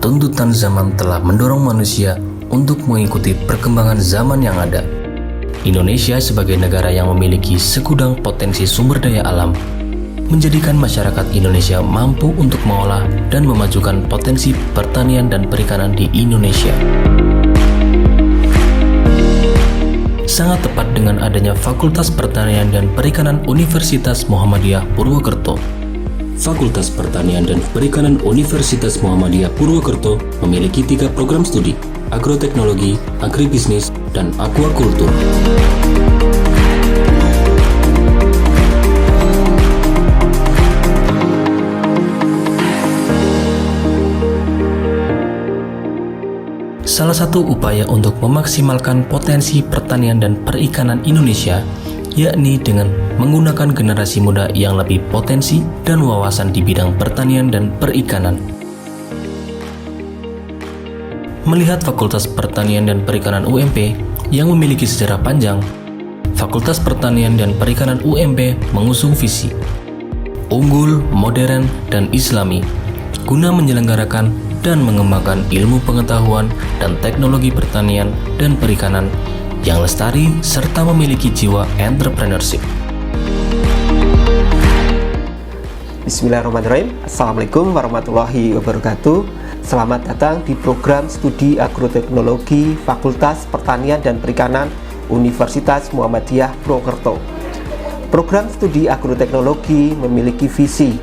tuntutan zaman telah mendorong manusia untuk mengikuti perkembangan zaman yang ada. Indonesia sebagai negara yang memiliki segudang potensi sumber daya alam, menjadikan masyarakat Indonesia mampu untuk mengolah dan memajukan potensi pertanian dan perikanan di Indonesia. Sangat tepat dengan adanya Fakultas Pertanian dan Perikanan Universitas Muhammadiyah Purwokerto. Fakultas Pertanian dan Perikanan Universitas Muhammadiyah Purwokerto memiliki 3 program studi: agroteknologi, agribisnis, dan aquacultur. Salah satu upaya untuk memaksimalkan potensi pertanian dan perikanan Indonesia yakni dengan menggunakan generasi muda yang lebih potensi dan wawasan di bidang pertanian dan perikanan. Melihat Fakultas Pertanian dan Perikanan UMP yang memiliki sejarah panjang, Fakultas Pertanian dan Perikanan UMP mengusung visi unggul, modern, dan islami guna menyelenggarakan dan mengembangkan ilmu pengetahuan dan teknologi pertanian dan perikanan yang lestari serta memiliki jiwa entrepreneurship. Bismillahirrahmanirrahim. Assalamualaikum warahmatullahi wabarakatuh. Selamat datang di program studi agroteknologi Fakultas Pertanian dan Perikanan Universitas Muhammadiyah Purwokerto. Program studi agroteknologi memiliki visi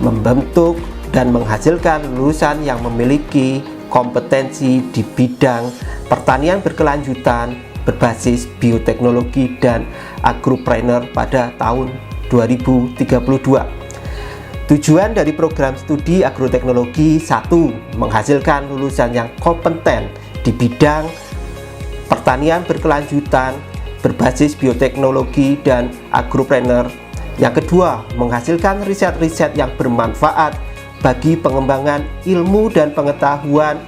membentuk dan menghasilkan lulusan yang memiliki kompetensi di bidang pertanian berkelanjutan berbasis bioteknologi dan agropreneur pada tahun 2032. Tujuan dari program studi agroteknologi 1. Menghasilkan lulusan yang kompeten di bidang pertanian berkelanjutan berbasis bioteknologi dan agropreneur. Yang kedua, menghasilkan riset-riset yang bermanfaat bagi pengembangan ilmu dan pengetahuan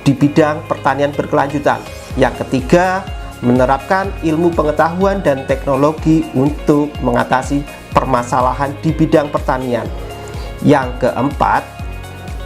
di bidang pertanian berkelanjutan. Yang ketiga, menerapkan ilmu pengetahuan dan teknologi untuk mengatasi permasalahan di bidang pertanian. Yang keempat,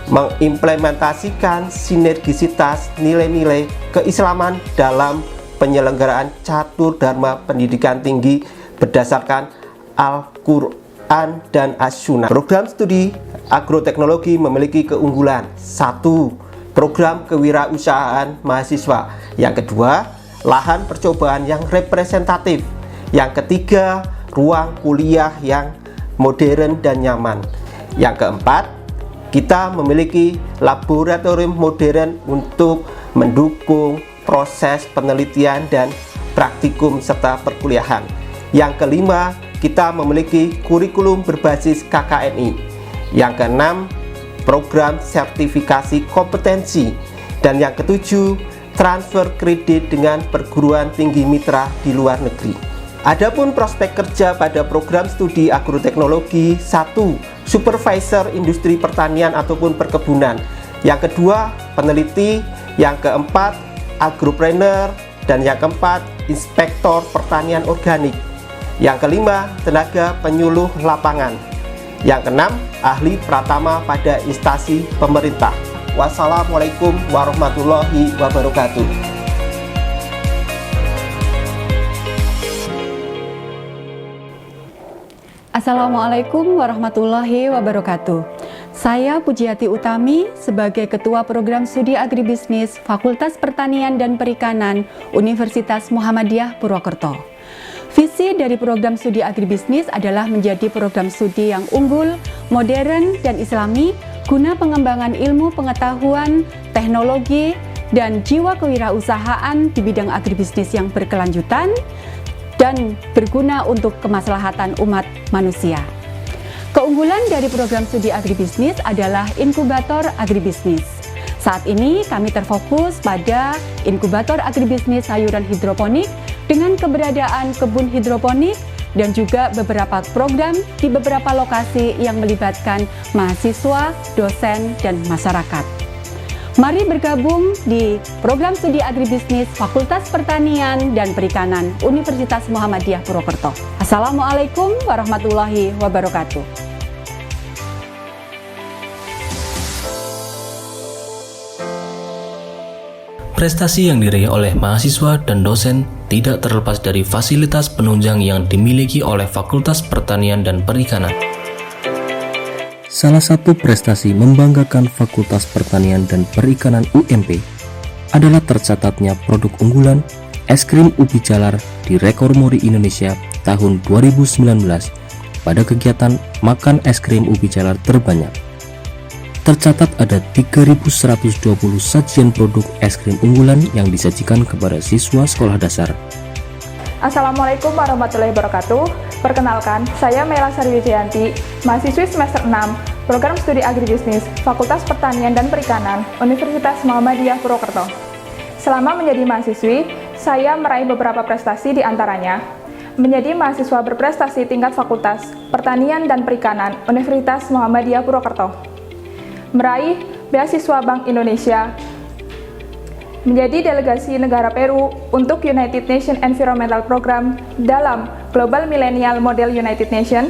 mengimplementasikan sinergisitas nilai-nilai keislaman dalam penyelenggaraan catur dharma pendidikan tinggi berdasarkan Al-Quran dan As-Sunnah. Program studi agroteknologi memiliki keunggulan: 1. Program kewirausahaan mahasiswa. Yang kedua, lahan percobaan yang representatif. Yang ketiga, ruang kuliah yang modern dan nyaman. Yang keempat, kita memiliki laboratorium modern untuk mendukung proses penelitian dan praktikum serta perkuliahan. Yang kelima, kita memiliki kurikulum berbasis KKNI. Yang keenam, program sertifikasi kompetensi. Dan yang ketujuh, transfer kredit dengan perguruan tinggi mitra di luar negeri. Adapun prospek kerja pada program studi agroteknologi: 1. Supervisor industri pertanian ataupun perkebunan. Yang kedua, peneliti. Yang keempat, agropreneur. Dan yang keempat, inspektor pertanian organik. Yang kelima, tenaga penyuluh lapangan. Yang keenam, ahli pratama pada instansi pemerintah. Wassalamualaikum warahmatullahi wabarakatuh. Assalamualaikum warahmatullahi wabarakatuh. Saya Pujiati Utami sebagai Ketua Program Studi Agribisnis Fakultas Pertanian dan Perikanan Universitas Muhammadiyah Purwokerto. Visi dari program studi agribisnis adalah menjadi program studi yang unggul, modern, dan islami guna pengembangan ilmu pengetahuan, teknologi, dan jiwa kewirausahaan di bidang agribisnis yang berkelanjutan dan berguna untuk kemaslahatan umat manusia. Keunggulan dari program studi agribisnis adalah inkubator agribisnis. Saat ini kami terfokus pada inkubator agribisnis sayuran hidroponik dengan keberadaan kebun hidroponik dan juga beberapa program di beberapa lokasi yang melibatkan mahasiswa, dosen, dan masyarakat. Mari bergabung di program studi agribisnis Fakultas Pertanian dan Perikanan Universitas Muhammadiyah Purwokerto. Assalamualaikum warahmatullahi wabarakatuh. Prestasi yang diraih oleh mahasiswa dan dosen tidak terlepas dari fasilitas penunjang yang dimiliki oleh Fakultas Pertanian dan Perikanan. Salah satu prestasi membanggakan Fakultas Pertanian dan Perikanan UMP adalah tercatatnya produk unggulan es krim ubi jalar di Rekor Muri Indonesia tahun 2019 pada kegiatan Makan Es Krim Ubi Jalar Terbanyak. Tercatat ada 3.120 sajian produk es krim unggulan yang disajikan kepada siswa sekolah dasar. Assalamualaikum warahmatullahi wabarakatuh. Perkenalkan, saya Mela Sari Wijayanti, mahasiswi semester 6, Program Studi Agribisnis, Fakultas Pertanian dan Perikanan, Universitas Muhammadiyah Purwokerto. Selama menjadi mahasiswi, saya meraih beberapa prestasi di antaranya menjadi mahasiswa berprestasi tingkat Fakultas Pertanian dan Perikanan, Universitas Muhammadiyah Purwokerto. Meraih beasiswa Bank Indonesia, menjadi delegasi negara Peru untuk United Nations Environmental Program dalam Global Millennial Model United Nations,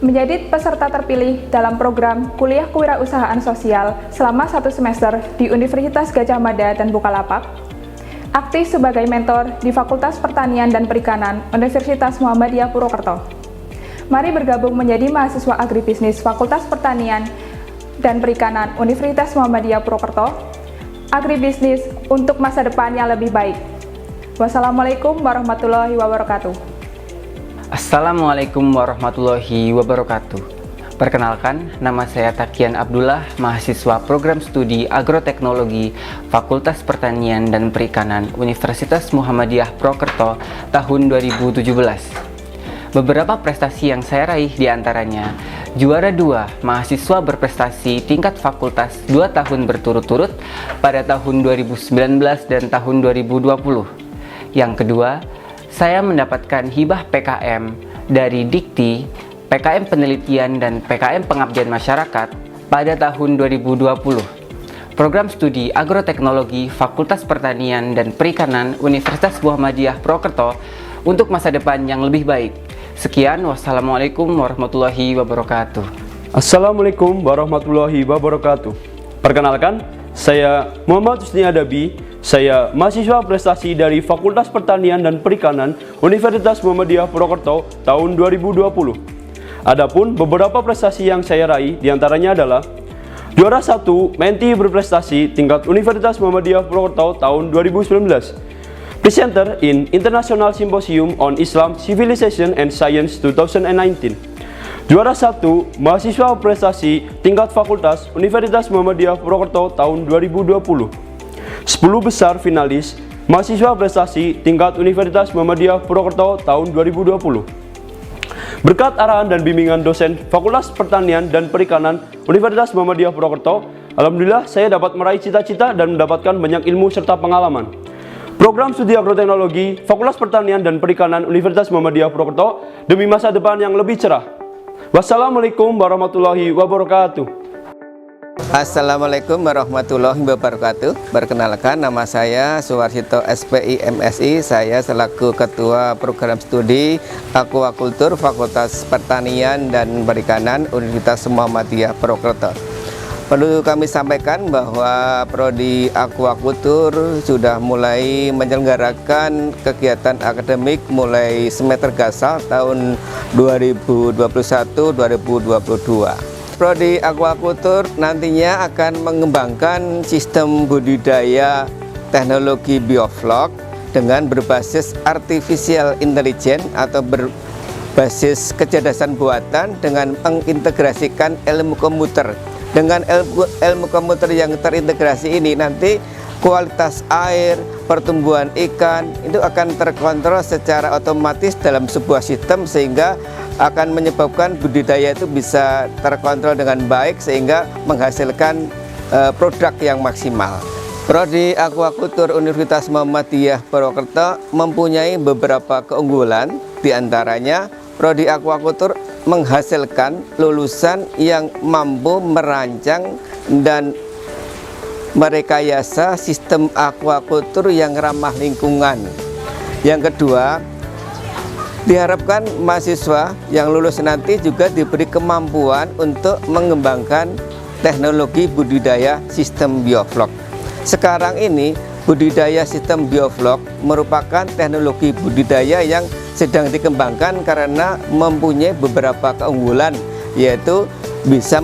menjadi peserta terpilih dalam program kuliah kewirausahaan sosial selama 1 semester di Universitas Gadjah Mada dan Bukalapak, aktif sebagai mentor di Fakultas Pertanian dan Perikanan Universitas Muhammadiyah Purwokerto. Mari bergabung menjadi mahasiswa agribisnis Fakultas Pertanian dan Perikanan Universitas Muhammadiyah Purwokerto, agribisnis untuk masa depan yang lebih baik. Wassalamualaikum warahmatullahi wabarakatuh. Assalamualaikum warahmatullahi wabarakatuh. Perkenalkan, nama saya Takian Abdullah, mahasiswa Program Studi Agroteknologi Fakultas Pertanian dan Perikanan Universitas Muhammadiyah Purwokerto tahun 2017. Beberapa prestasi yang saya raih diantaranya juara 2 mahasiswa berprestasi tingkat fakultas 2 tahun berturut-turut pada tahun 2019 dan tahun 2020. Yang kedua, saya mendapatkan hibah PKM dari Dikti, PKM Penelitian dan PKM Pengabdian Masyarakat pada tahun 2020. Program Studi Agroteknologi Fakultas Pertanian dan Perikanan Universitas Muhammadiyah Purwokerto untuk masa depan yang lebih baik. Sekian, wassalamualaikum warahmatullahi wabarakatuh. Assalamualaikum warahmatullahi wabarakatuh. Perkenalkan, saya Muhammad Husni Adabi. Saya mahasiswa prestasi dari Fakultas Pertanian dan Perikanan Universitas Muhammadiyah Purwokerto tahun 2020. Adapun beberapa prestasi yang saya raih diantaranya adalah juara 1 Menti berprestasi tingkat Universitas Muhammadiyah Purwokerto tahun 2019. Presenter in International Symposium on Islam, Civilization and Science 2019. Juara 1 mahasiswa prestasi tingkat Fakultas Universitas Muhammadiyah Purwokerto tahun 2020. 10 besar finalis mahasiswa prestasi tingkat Universitas Muhammadiyah Purwokerto tahun 2020. Berkat arahan dan bimbingan dosen Fakultas Pertanian dan Perikanan Universitas Muhammadiyah Purwokerto, alhamdulillah saya dapat meraih cita-cita dan mendapatkan banyak ilmu serta pengalaman. Program Studi Agroteknologi Fakultas Pertanian dan Perikanan Universitas Muhammadiyah Purwokerto demi masa depan yang lebih cerah. Wassalamualaikum warahmatullahi wabarakatuh. Assalamualaikum warahmatullahi wabarakatuh. Perkenalkan, nama saya Suwarsito SPI MSI. Saya selaku Ketua Program Studi Aquakultur Fakultas Pertanian dan Perikanan Universitas Muhammadiyah Purwokerto. Perlu kami sampaikan bahwa Prodi Aquakultur sudah mulai menyelenggarakan kegiatan akademik mulai semester gasal tahun 2021-2022. Prodi Aquakultur nantinya akan mengembangkan sistem budidaya teknologi bioflok dengan berbasis artificial intelligence atau berbasis kecerdasan buatan dengan mengintegrasikan ilmu komputer. Dengan ilmu komputer yang terintegrasi ini, nanti kualitas air, pertumbuhan ikan itu akan terkontrol secara otomatis dalam sebuah sistem, sehingga akan menyebabkan budidaya itu bisa terkontrol dengan baik sehingga menghasilkan produk yang maksimal. Prodi Aquakultur Universitas Muhammadiyah Purwokerto mempunyai beberapa keunggulan, diantaranya Prodi Aquakultur menghasilkan lulusan yang mampu merancang dan merekayasa sistem aquakultur yang ramah lingkungan. Yang kedua, diharapkan mahasiswa yang lulus nanti juga diberi kemampuan untuk mengembangkan teknologi budidaya sistem bioflok. Sekarang ini budidaya sistem bioflok merupakan teknologi budidaya yang sedang dikembangkan karena mempunyai beberapa keunggulan, yaitu bisa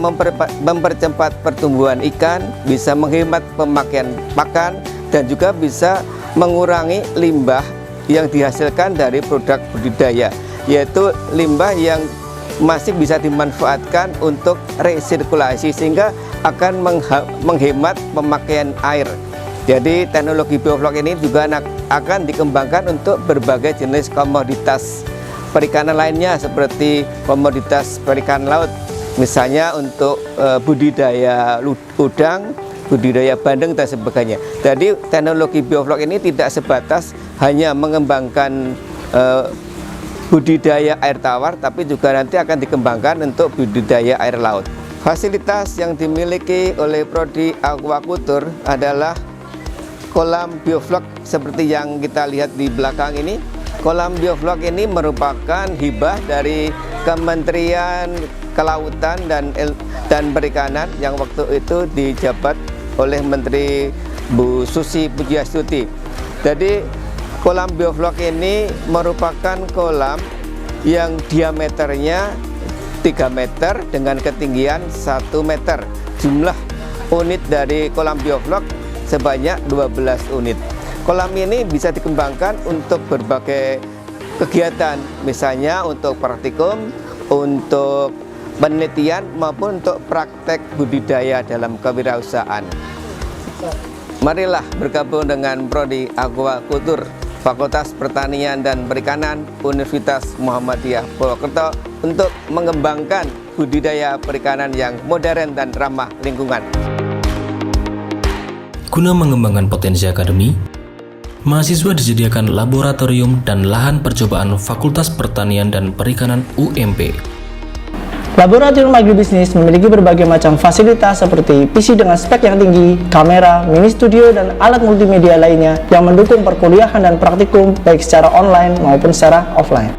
mempercepat pertumbuhan ikan, bisa menghemat pemakaian pakan, dan juga bisa mengurangi limbah yang dihasilkan dari produk budidaya, yaitu limbah yang masih bisa dimanfaatkan untuk resirkulasi sehingga akan menghemat pemakaian air. Jadi teknologi bioflok ini juga akan dikembangkan untuk berbagai jenis komoditas perikanan lainnya seperti komoditas perikanan laut, misalnya untuk budidaya udang, budidaya bandeng dan sebagainya. Jadi teknologi bioflok ini tidak sebatas hanya mengembangkan budidaya air tawar, tapi juga nanti akan dikembangkan untuk budidaya air laut. Fasilitas yang dimiliki oleh Prodi Aquacultur adalah kolam bioflok seperti yang kita lihat di belakang ini. Kolam bioflok ini merupakan hibah dari Kementerian Kelautan dan Perikanan yang waktu itu dijabat oleh Menteri Bu Susi Pujiastuti. Jadi kolam bioflok ini merupakan kolam yang diameternya 3 meter dengan ketinggian 1 meter. Jumlah unit dari kolam bioflok sebanyak 12 unit. Kolam ini bisa dikembangkan untuk berbagai kegiatan, misalnya untuk praktikum, untuk penelitian maupun untuk praktek budidaya dalam kewirausahaan. Marilah bergabung dengan Prodi Aquacultur Fakultas Pertanian dan Perikanan Universitas Muhammadiyah Purwokerto untuk mengembangkan budidaya perikanan yang modern dan ramah lingkungan. Guna mengembangkan potensi akademi, mahasiswa disediakan laboratorium dan lahan percobaan Fakultas Pertanian dan Perikanan UMP. Laboratorium Agribisnis memiliki berbagai macam fasilitas seperti PC dengan spek yang tinggi, kamera, mini studio, dan alat multimedia lainnya yang mendukung perkuliahan dan praktikum baik secara online maupun secara offline.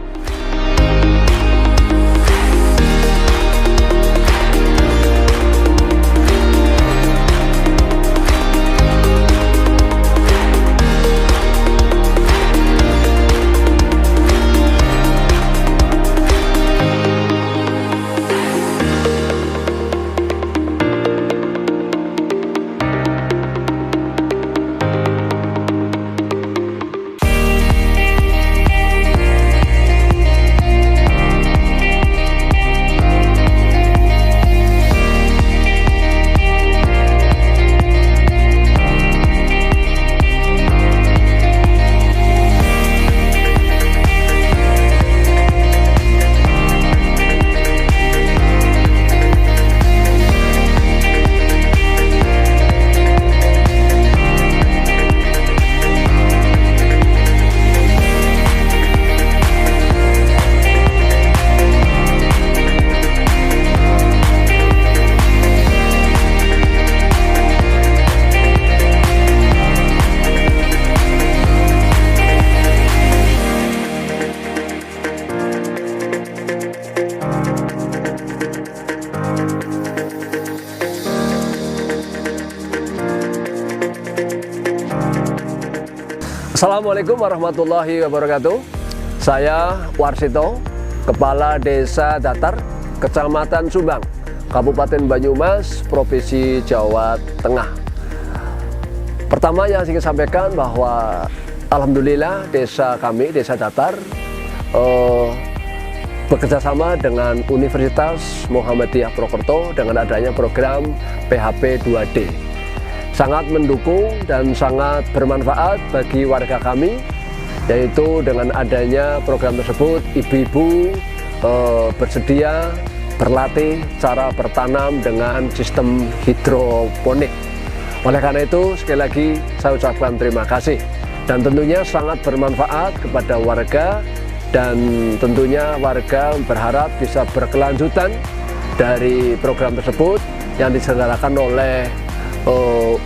Assalamualaikum warahmatullahi wabarakatuh. Saya Warsito, Kepala Desa Datar, Kecamatan Subang, Kabupaten Banyumas, Provinsi Jawa Tengah. Pertama yang ingin sampaikan bahwa alhamdulillah desa kami, Desa Datar, bekerjasama dengan Universitas Muhammadiyah Purwokerto dengan adanya program PHP 2D. Sangat mendukung dan sangat bermanfaat bagi warga kami, yaitu dengan adanya program tersebut ibu-ibu bersedia berlatih cara bertanam dengan sistem hidroponik. Oleh karena itu sekali lagi saya ucapkan terima kasih dan tentunya sangat bermanfaat kepada warga, dan tentunya warga berharap bisa berkelanjutan dari program tersebut yang diselenggarakan oleh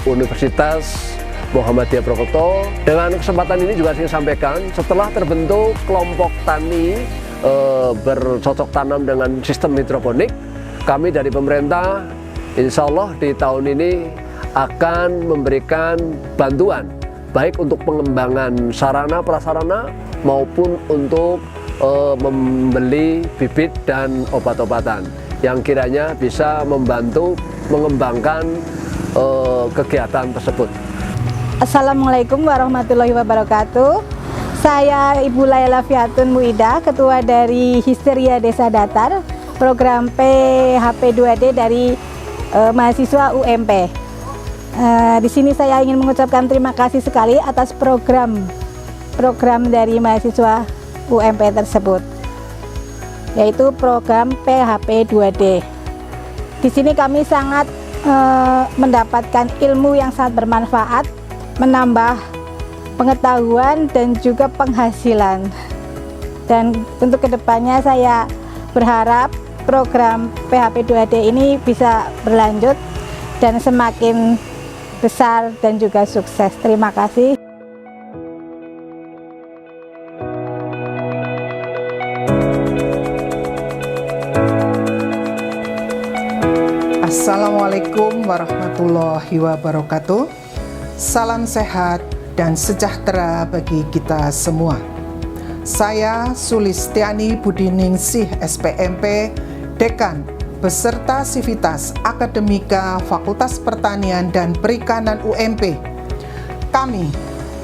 Universitas Muhammadiyah Purwokerto. Dengan kesempatan ini juga saya sampaikan, setelah terbentuk kelompok tani bercocok tanam dengan sistem hidroponik, kami dari pemerintah insya Allah di tahun ini akan memberikan bantuan baik untuk pengembangan sarana prasarana maupun untuk membeli bibit dan obat-obatan yang kiranya bisa membantu mengembangkan kegiatan tersebut. Assalamualaikum warahmatullahi wabarakatuh. Saya Ibu Laila Fiatun Muida, Ketua dari Histeria Desa Datar, program PHP 2D dari mahasiswa UMP. Di sini saya ingin mengucapkan terima kasih sekali atas program dari mahasiswa UMP tersebut, yaitu program PHP 2D. Di sini kami sangat mendapatkan ilmu yang sangat bermanfaat, menambah pengetahuan dan juga penghasilan. Dan untuk kedepannya saya berharap program PHP 2D ini bisa berlanjut dan semakin besar dan juga sukses. Terima kasih. Assalamualaikum warahmatullahi wabarakatuh. Salam sehat dan sejahtera bagi kita semua. Saya Sulistiani Budiningsih SPMP, Dekan beserta Sivitas Akademika Fakultas Pertanian dan Perikanan UMP. Kami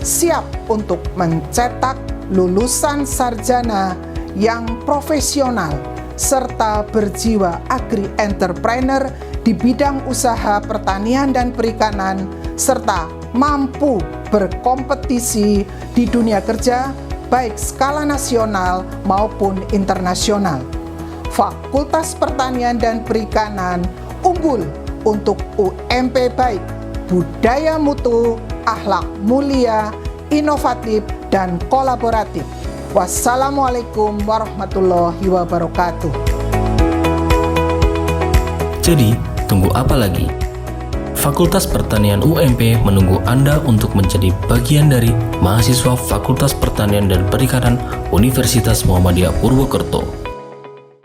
siap untuk mencetak lulusan sarjana yang profesional serta berjiwa agri-entrepreneur di bidang usaha pertanian dan perikanan serta mampu berkompetisi di dunia kerja baik skala nasional maupun internasional. Fakultas Pertanian dan Perikanan unggul untuk UMP baik, budaya mutu, akhlak mulia, inovatif, dan kolaboratif. Wassalamualaikum warahmatullahi wabarakatuh. Jadi, tunggu apa lagi? Fakultas Pertanian UMP menunggu Anda untuk menjadi bagian dari mahasiswa Fakultas Pertanian dan Perikanan Universitas Muhammadiyah Purwokerto.